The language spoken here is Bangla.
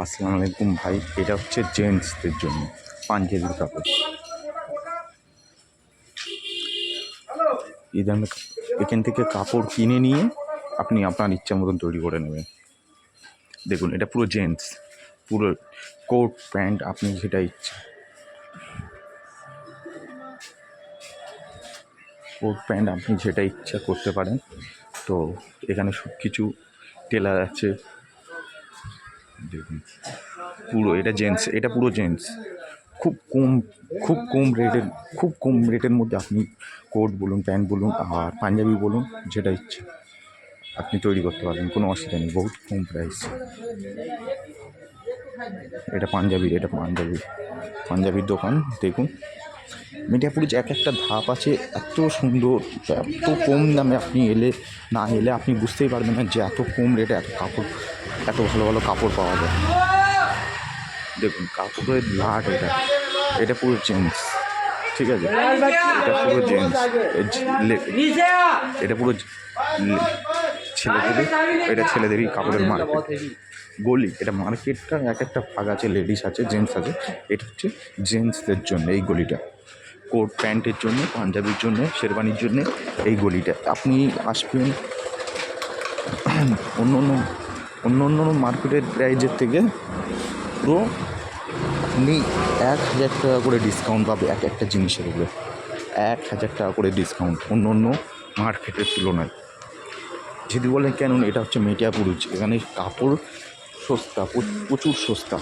আসসালামু আলাইকুম ভাই, এটা হচ্ছে জেন্টসদের জন্য পাঞ্জাবির কাপড়। এই ধরনের এখান থেকে কাপড় কিনে নিয়ে আপনি আপনার ইচ্ছা মতন তৈরি করে নেবেন। দেখুন, এটা পুরো জেন্টস, পুরো কোট প্যান্ট, আপনি যেটা ইচ্ছা কোট প্যান্ট আপনি যেটা ইচ্ছা করতে পারেন। তো এখানে সব কিছু টেলার আছে। দেখুন, পুরো এটা জেন্টস, এটা পুরো জেন্টস। খুব কম রেটের মধ্যে আপনি কোট বলুন, প্যান্ট বলুন আর পাঞ্জাবি বলুন, যেটা ইচ্ছা আপনি তৈরি করতে পারবেন, কোনো অসুবিধা নেই। বহুত কম প্রাইস। এটা পাঞ্জাবির দোকান। দেখুন, মিডিয়াপুরে যে এক একটা ধাপ আছে, এত সুন্দর, এত কম দামে। আপনি না এলে আপনি বুঝতেই পারবেন না যে এত কম রেটে এত ভালো ভালো কাপড় পাওয়া যায়। দেখুন, কাপড়ের লাট, এটা পুরো জেন্টস, ঠিক আছে? এটা পুরো জেন্টস, এটা পুরো ছেলেদেরই কাপড়ের মার্কেট গলি। এটা মার্কেটটা এক একটা ভাগ আছে, লেডিস আছে, জেন্টস আছে। এটা হচ্ছে জেন্টসদের জন্য এই গলিটা, কোট প্যান্টের জন্য, পাঞ্জাবির জন্য, শেরওয়ানির জন্য এই গলিটা। আপনি আসবেন অন্য মার্কেটের প্রাইজের থেকে পুরো আপনি 1000 টাকা করে ডিসকাউন্ট পাবে এক একটা জিনিসের উপরে। 1000 টাকা করে ডিসকাউন্ট অন্য মার্কেটের তুলনায়। যদি বলেন কেন, এটা হচ্ছে মিডিয়াপুর, এখানে কাপড় সস্তা, প্রচুর সস্তা।